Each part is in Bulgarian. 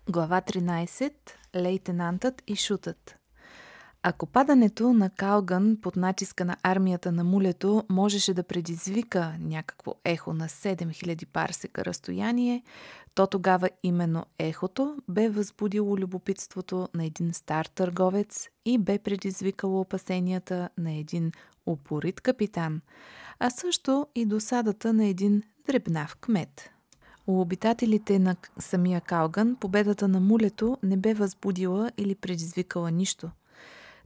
Глава 13. Лейтенантът и шутът. Ако падането на Калган под натиска на армията на мулето можеше да предизвика някакво ехо на 7000 парсека разстояние, то тогава именно ехото бе възбудило любопитството на един стар търговец и бе предизвикало опасенията на един упорит капитан, а също и досадата на един дребнав кмет. У обитателите на самия Калган победата на мулето не бе възбудила или предизвикала нищо.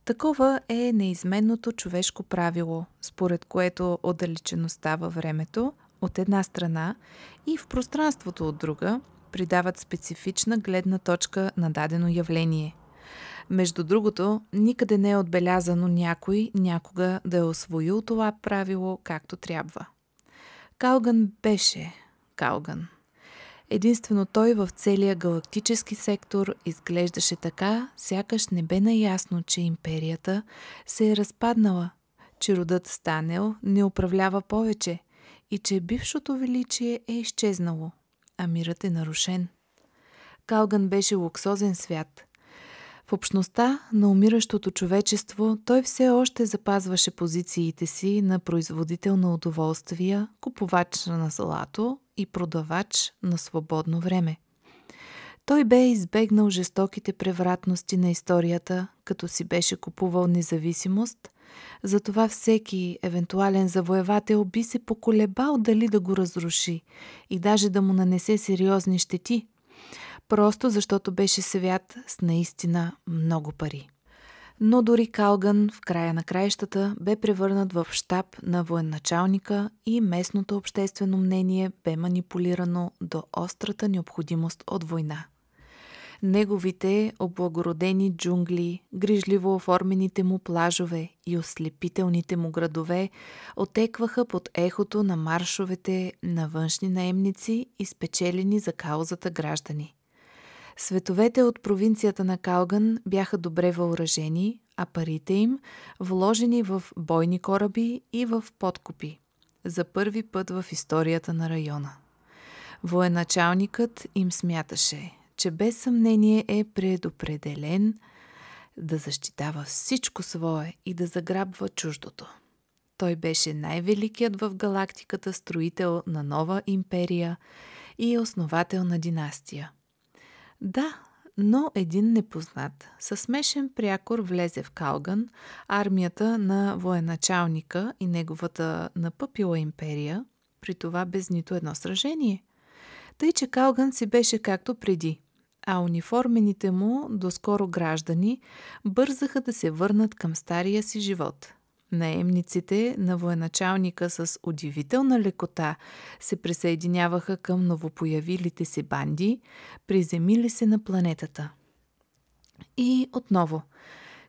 Такова е неизменното човешко правило, според което отдалечеността във времето от една страна и в пространството от друга придават специфична гледна точка на дадено явление. Между другото, никъде не е отбелязано някой някога да е усвоил това правило както трябва. Калган беше Калган. Единствено той в целия галактически сектор изглеждаше така, сякаш не бе наясно, че империята се е разпаднала, че родът Станел не управлява повече и че бившото величие е изчезнало, а мирът е нарушен. Калган беше луксозен свят. В общността на умиращото човечество той все още запазваше позициите си на производител на удоволствия, купувач на злато и продавач на свободно време. Той бе избегнал жестоките превратности на историята, като си беше купувал независимост, затова всеки евентуален завоевател би се поколебал дали да го разруши и даже да му нанесе сериозни щети, просто защото беше свят с наистина много пари. Но дори Калган в края на краищата бе превърнат в щаб на военачалника и местното обществено мнение бе манипулирано до острата необходимост от война. Неговите облагородени джунгли, грижливо оформените му плажове и ослепителните му градове отекваха под ехото на маршовете на външни наемници и спечелени за каузата граждани. Световете от провинцията на Калган бяха добре въоръжени, а парите им вложени в бойни кораби и в подкупи. За първи път в историята на района. Военачалникът им смяташе, че без съмнение е предопределен да защитава всичко свое и да заграбва чуждото. Той беше най-великият в галактиката строител на нова империя и основател на династия. Да, но един непознат със смешен прякор влезе в Калган, армията на военачалника и неговата напъпила империя, при това без нито едно сражение. Тъй, че Калган си беше както преди, а униформените му доскоро граждани бързаха да се върнат към стария си живот. Наемниците на военачалника с удивителна лекота се присъединяваха към новопоявилите се банди, приземили се на планетата. И отново,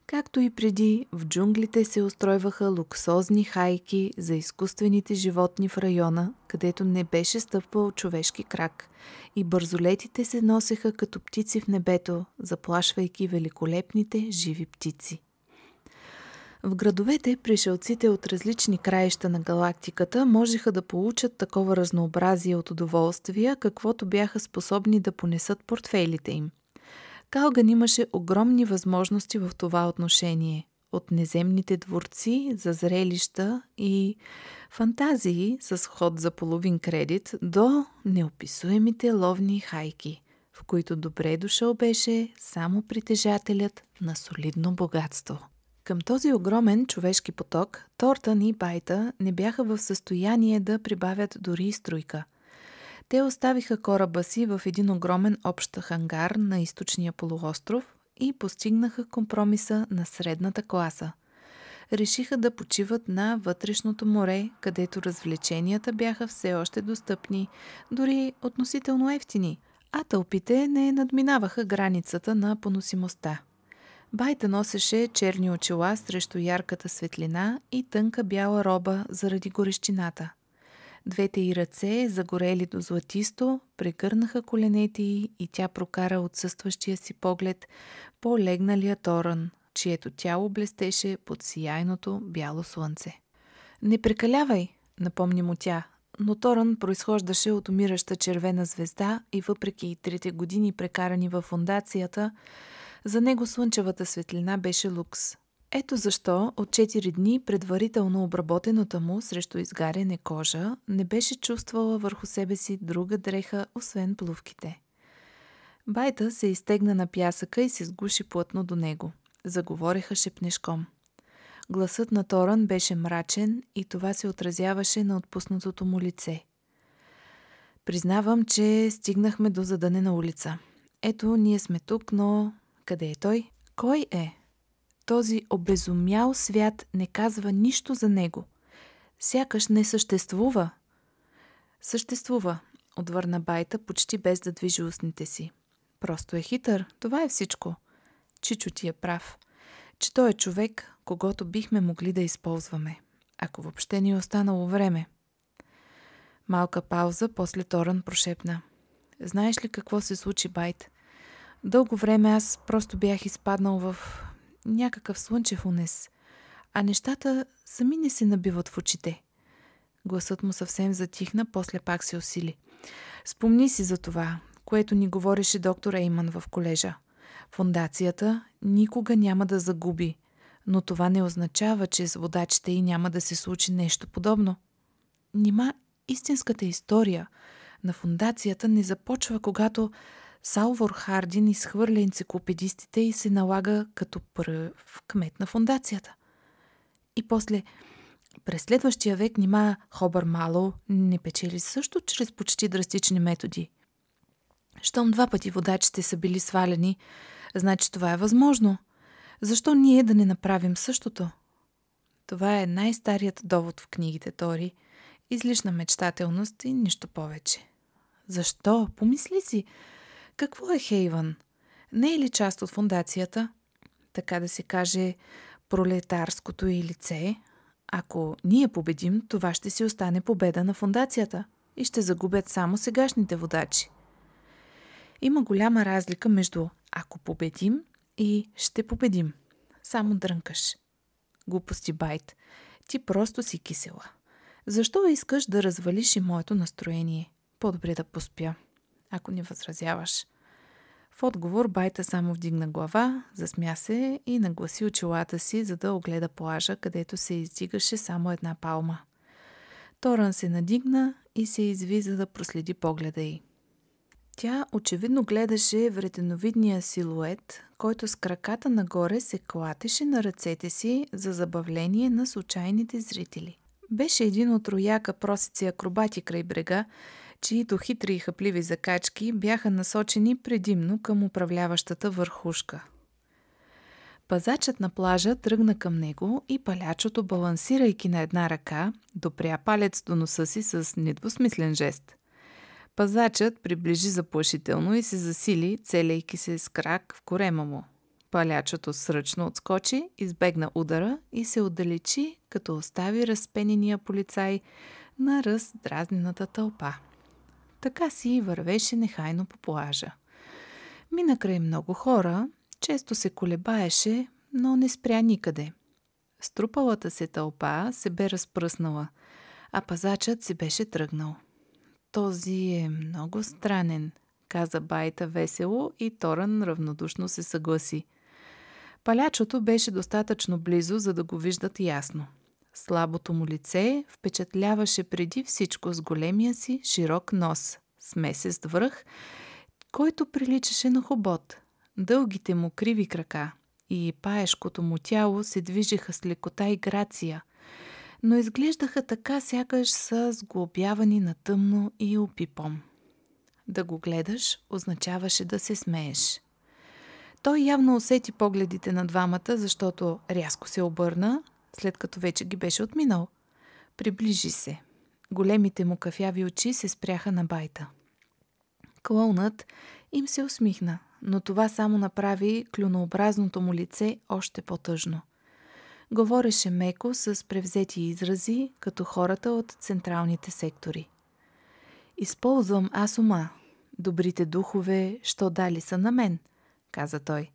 както и преди, в джунглите се устройваха луксозни хайки за изкуствените животни в района, където не беше стъпвал човешки крак, и бързолетите се носеха като птици в небето, заплашвайки великолепните живи птици. В градовете пришелците от различни краища на галактиката можеха да получат такова разнообразие от удоволствия, каквото бяха способни да понесат портфейлите им. Калган имаше огромни възможности в това отношение. От неземните дворци за зрелища и фантазии с ход за половин кредит до неописуемите ловни хайки, в които добре дошъл беше само притежателят на солидно богатство. Към този огромен човешки поток, Тортън и Байта не бяха в състояние да прибавят дори струйка. Те оставиха кораба си в един огромен общ хангар на източния полуостров и постигнаха компромиса на средната класа. Решиха да почиват на вътрешното море, където развлеченията бяха все още достъпни, дори относително евтини, а тълпите не надминаваха границата на поносимостта. Байта носеше черни очила срещу ярката светлина и тънка бяла роба заради горещината. Двете й ръце, загорели до златисто, прегърнаха коленете й и тя прокара отсъстващия си поглед по легналия Торън, чието тяло блестеше под сияйното бяло слънце. «Не прекалявай», напомни му тя, но Торън произхождаше от умираща червена звезда и въпреки и 3 години прекарани във фондацията, за него слънчевата светлина беше лукс. Ето защо от 4 дни предварително обработената му срещу изгаряне кожа не беше чувствала върху себе си друга дреха, освен плувките. Байта се изтегна на пясъка и се сгуши плътно до него. Заговореха шепнешком. Гласът на Торън беше мрачен и това се отразяваше на отпуснатото му лице. Признавам, че стигнахме до задънена улица. Ето, ние сме тук, но къде е той? Кой е? Този обезумял свят не казва нищо за него. Сякаш не съществува. Съществува, отвърна Байта, почти без да движи устните си. Просто е хитър, това е всичко. Чичо ти е прав, че той е човек, когото бихме могли да използваме, ако въобще ни е останало време. Малка пауза, после Торън прошепна. Знаеш ли какво се случи, Байт? Дълго време аз просто бях изпаднал в някакъв слънчев унес, а нещата сами не се набиват в очите. Гласът му съвсем затихна, после пак се усили. Спомни си за това, което ни говореше доктор Ейман в колежа. Фондацията никога няма да загуби, но това не означава, че с водачите й няма да се случи нещо подобно. Нима истинската история на фондацията не започва, когато Салвор Хардин изхвърля енциклопедистите и се налага като пръв кмет на фондацията. И после, през следващия век, нима Хобър Мало не печели също чрез почти драстични методи. Щом 2 пъти водачите са били свалени, значи това е възможно. Защо ние да не направим същото? Това е най-старият довод в книгите, Тори. Излишна мечтателност и нищо повече. Защо? Помисли си. Какво е Хейвън? Не е ли част от фондацията? Така да се каже, пролетарското й лице. Ако ние победим, това ще си остане победа на фондацията и ще загубят само сегашните водачи. Има голяма разлика между ако победим и ще победим. Само дрънкаш. Глупости, Байт. Ти просто си кисела. Защо искаш да развалиш и моето настроение? По-добре да поспя, ако не възразяваш. В отговор Байта само вдигна глава, засмя се и нагласи очилата си, за да огледа плажа, където се издигаше само една палма. Торън се надигна и се изви, за да проследи погледа й. Тя очевидно гледаше вретеновидния силует, който с краката нагоре се клатеше на ръцете си за забавление на случайните зрители. Беше един от рояка просици акробати край брега, чието хитри и хапливи закачки бяха насочени предимно към управляващата върхушка. Пазачът на плажа тръгна към него и палячото, балансирайки на една ръка, допря палец до носа си с недвусмислен жест. Пазачът приближи заплашително и се засили, целейки се с крак в корема му. Палячото сръчно отскочи, избегна удара и се отдалечи, като остави разпенения полицай на раздразнената тълпа. Така си вървеше нехайно по плажа. Мина край много хора, често се колебаеше, но не спря никъде. Струпалата се тълпа се бе разпръснала, а пазачът се беше тръгнал. Този е много странен, каза Байта весело и Торън равнодушно се съгласи. Палячото беше достатъчно близо, за да го виждат ясно. Слабото му лице впечатляваше преди всичко с големия си широк нос, смесест връх, който приличаше на хобот. Дългите му криви крака и паешкото му тяло се движеха с лекота и грация, но изглеждаха така, сякаш са сглобявани на тъмно и опипом. Да го гледаш означаваше да се смееш. Той явно усети погледите на двамата, защото рязко се обърна, след като вече ги беше отминал. Приближи се. Големите му кафяви очи се спряха на Байта. Клоунът им се усмихна, но това само направи клюнообразното му лице още по-тъжно. Говореше меко с превзети изрази, като хората от централните сектори. Използвам аз ума. Добрите духове, що дали са на мен, каза той.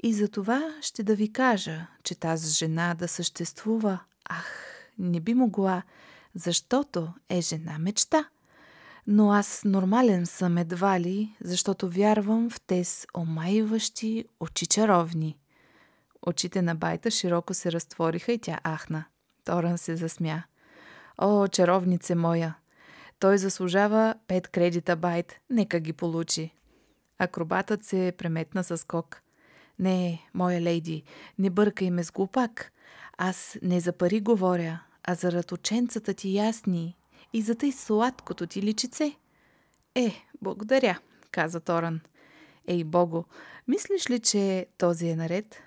И за това ще да ви кажа, че тази жена да съществува, не би могла защото е жена мечта. Но аз нормален съм едва ли, защото вярвам в тез омайващи очи чаровни. Очите на байта широко се разтвориха и тя ахна. Торън се засмя. О, чаровнице моя! Той заслужава 5 кредита, байт. Нека ги получи. Акробатът се преметна със скок. Не, моя лейди, не бъркай ме с глупак. Аз не за пари говоря, а за ръточенцата ти ясни и за тъй сладкото ти личице. Благодаря, каза Торън. Ей, Бого, мислиш ли, че този е наред?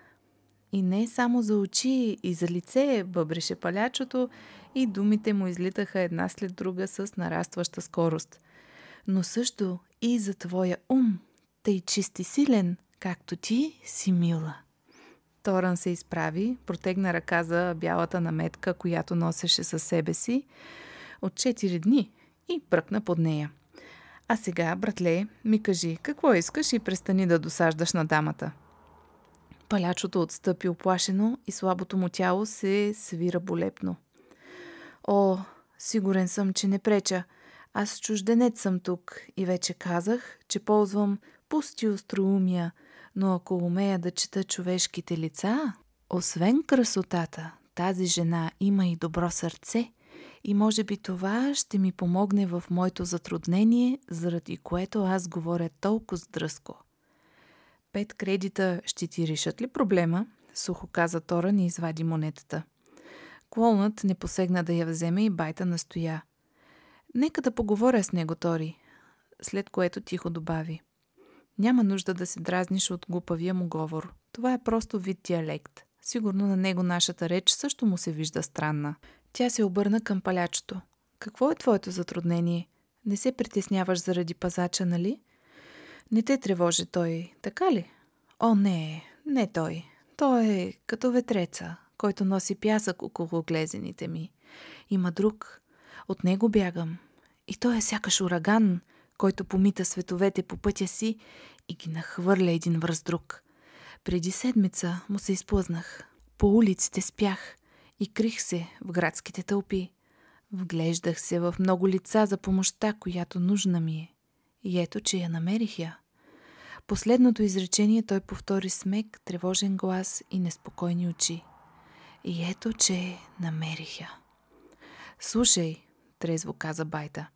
И не само за очи и за лице, бъбреше палячото и думите му излитаха една след друга с нарастваща скорост. Но също и за твоя ум, тъй чист и силен, както ти си мила. Торън се изправи, протегна ръка за бялата наметка, която носеше със себе си от 4 дни и бръкна под нея. А сега, братле, ми кажи, какво искаш и престани да досаждаш на дамата. Палячото отстъпи оплашено и слабото му тяло се свира болепно. О, сигурен съм, че не преча. Аз чужденец съм тук и вече казах, че ползвам пусти остроумия, но ако умея да чета човешките лица, освен красотата, тази жена има и добро сърце и може би това ще ми помогне в моето затруднение, заради което аз говоря толкова дръзко. 5 кредита ще ти решат ли проблема? Сухо каза Торън и извади монетата. Клоунът не посегна да я вземе и байта настоя. Нека да поговоря с него, Тори, след което тихо добави. Няма нужда да се дразниш от глупавия му говор. Това е просто вид диалект. Сигурно на него нашата реч също му се вижда странна. Тя се обърна към палячето. Какво е твоето затруднение? Не се притесняваш заради пазача, нали? Не те тревожи той, така ли? О, не той. Той е като ветреца, който носи пясък около глезените ми. Има друг. От него бягам. И той е сякаш ураган, който помита световете по пътя си и ги нахвърля един връз друг. Преди седмица му се изплъзнах. По улиците спях и крих се в градските тълпи. Вглеждах се в много лица за помощта, която нужна ми е. И ето, че я намерих я. Последното изречение той повтори с мек, тревожен глас и неспокойни очи. И ето, че намерих я. Слушай, трезво каза байта,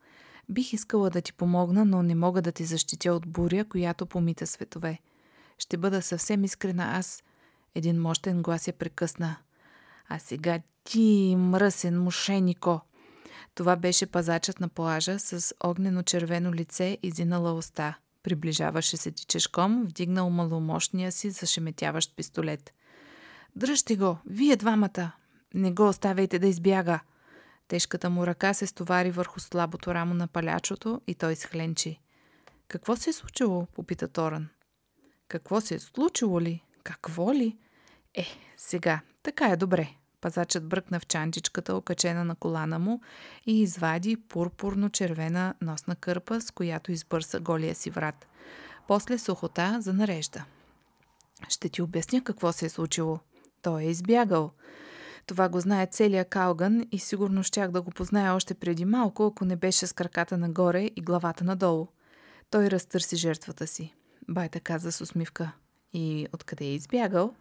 бих искала да ти помогна, но не мога да те защитя от буря, която помита светове. Ще бъда съвсем искрена аз. Един мощен глас я прекъсна. А сега ти, мръсен мошенико! Това беше пазачът на плажа с огнено-червено лице и зинала уста. Приближаваше се тичешком, вдигнал маломощния си зашеметяващ пистолет. Дръжте го, вие двамата! Не го оставяйте да избяга! Тежката му ръка се стовари върху слабото рамо на палячото и той схленчи. Какво се е случило? Попита Торън. Какво се е случило ли? Какво ли? Сега, така е добре. Пазачът бръкна в чантичката, окачена на колана му и извади пурпурно-червена носна кърпа, с която избърса голия си врат. После сухота занарежда. Ще ти обясня какво се е случило. Той е избягал. Това го знае целият Калган и сигурно щях да го позная още преди малко, ако не беше с краката нагоре и главата надолу. Той разтърси жертвата си. Байта каза с усмивка. И откъде е избягал?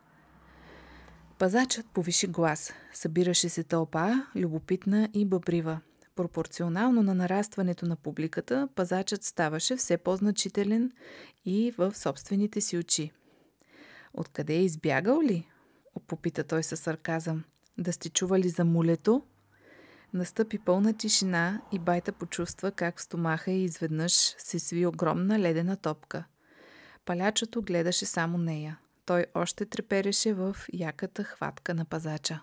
Пазачът повиши глас. Събираше се тълпа, любопитна и бъбрива. Пропорционално на нарастването на публиката, пазачът ставаше все по-значителен и в собствените си очи. Откъде е избягал ли? Попита той със сарказъм. Да сте чували за мулето? Настъпи пълна тишина и байта почувства как в стомаха и изведнъж се сви огромна ледена топка. Палячото гледаше само нея. Той още трепереше в яката хватка на пазача.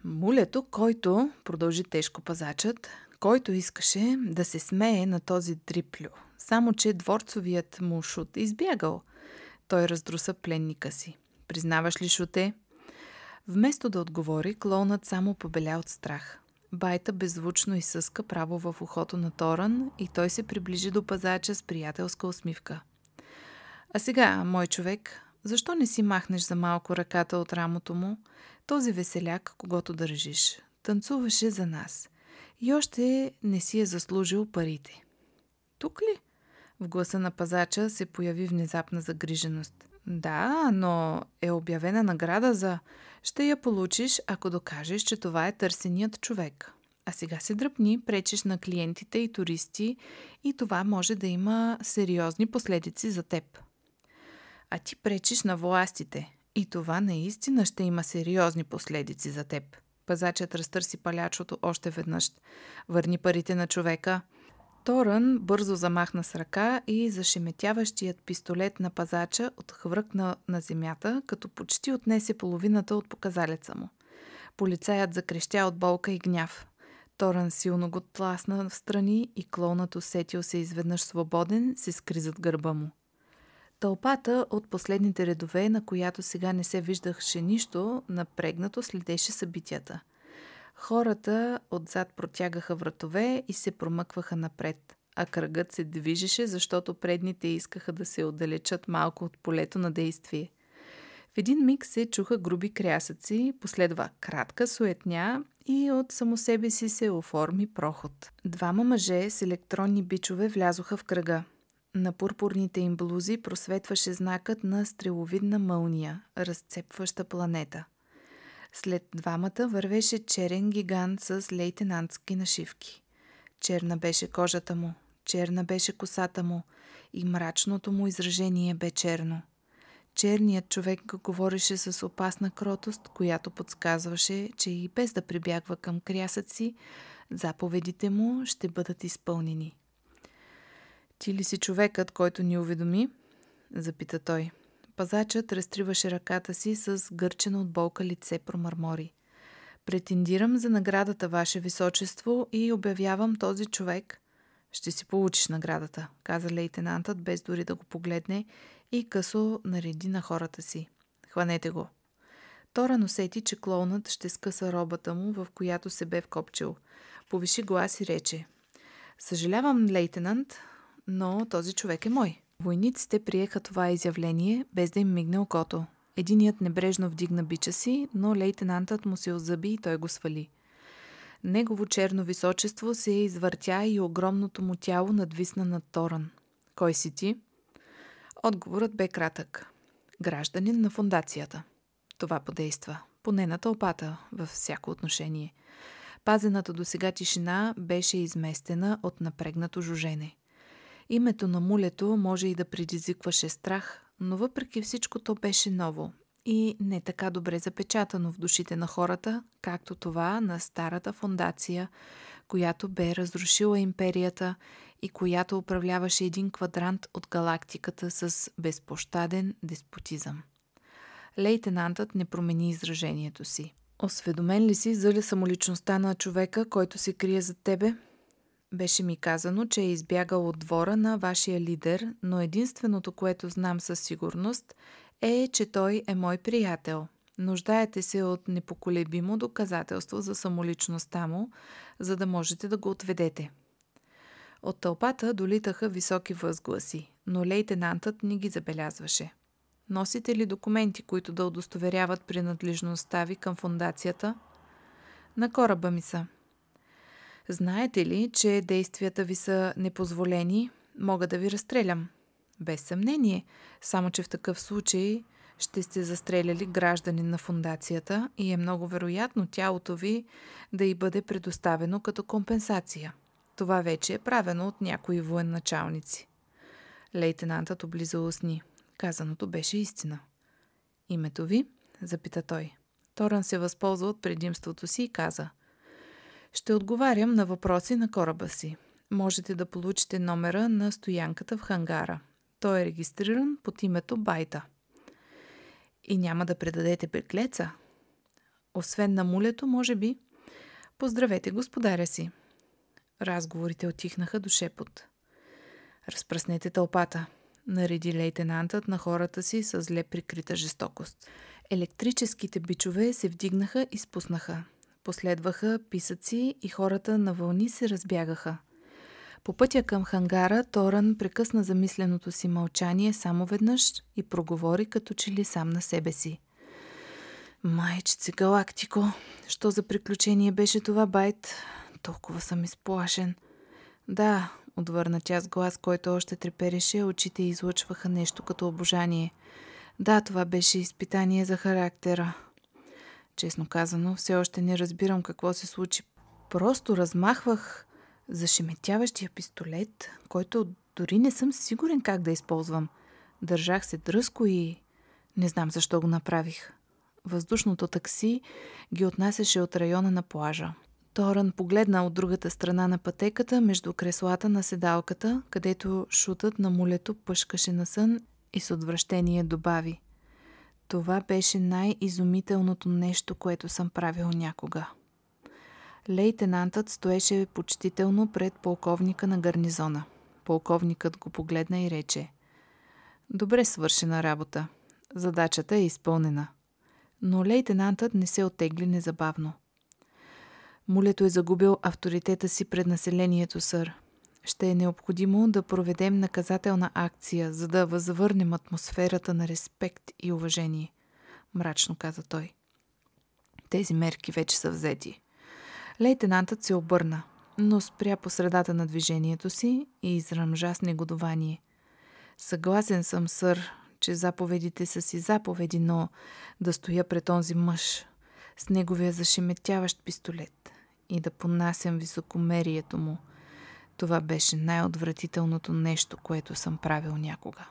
Мулето, който, продължи тежко пазачът, който искаше да се смее на този дриплю. Само че дворцовият му шут избягал. Той раздруса пленника си. Признаваш ли, шуте? Вместо да отговори, клоунът само побеля от страх. Байта беззвучно изсъска право в ухото на Торън и той се приближи до пазача с приятелска усмивка. А сега, мой човек, защо не си махнеш за малко ръката от рамото му? Този веселяк, когото държиш, танцуваше за нас. И още не си е заслужил парите. Тук ли? В гласа на пазача се появи внезапна загриженост. Да, но е обявена награда за... Ще я получиш, ако докажеш, че това е търсеният човек. А сега се дръпни, пречиш на клиентите и туристи и това може да има сериозни последици за теб. А ти пречиш на властите и това наистина ще има сериозни последици за теб. Пазачът разтърси палячото още веднъж. Върни парите на човека. Торън бързо замахна с ръка и зашеметяващият пистолет на пазача отхвъркна на земята, като почти отнесе половината от показалеца му. Полицаят закрещя от болка и гняв. Торън силно го тласна в страни и клоунът, усетил се изведнъж свободен, се скри зад гърба му. Тълпата от последните редове, на която сега не се виждаше нищо, напрегнато следеше събитията. Хората отзад протягаха вратове и се промъкваха напред, а кръгът се движеше, защото предните искаха да се отдалечат малко от полето на действие. В един миг се чуха груби крясъци, последва кратка суетня и от само себе си се оформи проход. Двама мъже с електронни бичове влязоха в кръга. На пурпурните им блузи просветваше знакът на стреловидна мълния, разцепваща планета. След двамата вървеше черен гигант с лейтенантски нашивки. Черна беше кожата му, черна беше косата му и мрачното му изражение бе черно. Черният човек говореше с опасна кротост, която подсказваше, че и без да прибягва към крясъци, заповедите му ще бъдат изпълнени. Ти ли си човекът, който ни уведоми? Запита той. Пазачът разтриваше ръката си с гърчено от болка лице промърмори. Претендирам за наградата, ваше височество, и обявявам този човек. Ще си получиш наградата, каза лейтенантът, без дори да го погледне, и късо нареди на хората си. Хванете го. Торън усети, че клоунът ще скъса робата му, в която се бе вкопчил. Повиши глас и рече. Съжалявам, лейтенант, но този човек е мой. Войниците приеха това изявление, без да им мигне окото. Единият небрежно вдигна бича си, но лейтенантът му се озъби и той го свали. Негово черно височество се извъртя и огромното му тяло надвисна над Торън. Кой си ти? Отговорът бе кратък. Гражданин на фондацията. Това подейства. Поне на тълпата, във всяко отношение. Пазената досега тишина беше изместена от напрегнато жужене. Името на мулето може и да предизвикваше страх, но въпреки всичко то беше ново и не така добре запечатано в душите на хората, както това на старата фондация, която бе разрушила империята и която управляваше един квадрант от галактиката с безпощаден деспотизъм. Лейтенантът не промени изражението си. Осведомен ли си за самоличността на човека, който се крие зад тебе? Беше ми казано, че е избягал от двора на вашия лидер, но единственото, което знам със сигурност, е, че той е мой приятел. Нуждаете се от непоколебимо доказателство за самоличността му, за да можете да го отведете. От тълпата долитаха високи възгласи, но лейтенантът не ги забелязваше. Носите ли документи, които да удостоверяват принадлежността ви към фондацията? На кораба ми са. Знаете ли, че действията ви са непозволени? Мога да ви разстрелям. Без съмнение, само че в такъв случай ще сте застреляли гражданин на фондацията и е много вероятно тялото ви да й бъде предоставено като компенсация. Това вече е правено от някои военачалници. Лейтенантът облиза устни. Казаното беше истина. Името ви? Запита той. Торън се възползва от предимството си и каза: ще отговарям на въпроси на кораба си. Можете да получите номера на стоянката в хангара. Той е регистриран под името Байта. И няма да предадете беглеца? Освен на мулето, може би. Поздравете господаря си. Разговорите отихнаха до шепот. Разпръснете тълпата, нареди лейтенантът на хората си с зле прикрита жестокост. Електрическите бичове се вдигнаха и спуснаха. Последваха писъци и хората на вълни се разбягаха. По пътя към хангара Торън прекъсна замисленото си мълчание само веднъж и проговори като че ли сам на себе си. Майчице галактико, що за приключение беше това, Байт? Толкова съм изплашен. Да, отвърна тя с глас, който още трепереше, очите излъчваха нещо като обожание. Да, това беше изпитание за характера. Честно казано, все още не разбирам какво се случи. Просто размахвах зашеметяващия пистолет, който дори не съм сигурен как да използвам. Държах се дръзко и не знам защо го направих. Въздушното такси ги отнасяше от района на плажа. Торън погледна от другата страна на пътеката между креслата на седалката, където шутът на мулето пъшкаше на сън и с отвращение добави: това беше най-изумителното нещо, което съм правил някога. Лейтенантът стоеше почтително пред полковника на гарнизона. Полковникът го погледна и рече: добре свършена работа. Задачата е изпълнена. Но лейтенантът не се оттегли незабавно. Мулето е загубил авторитета си пред населението, сър. Ще е необходимо да проведем наказателна акция, за да възвърнем атмосферата на респект и уважение, мрачно каза той. Тези мерки вече са взети. Лейтенантът се обърна, но спря по средата на движението си и изръмжа с негодование. Съгласен съм, сър, че заповедите са си заповеди, но да стоя пред онзи мъж с неговия зашеметяващ пистолет и да понасям високомерието му, това беше най-отвратителното нещо, което съм правил някога.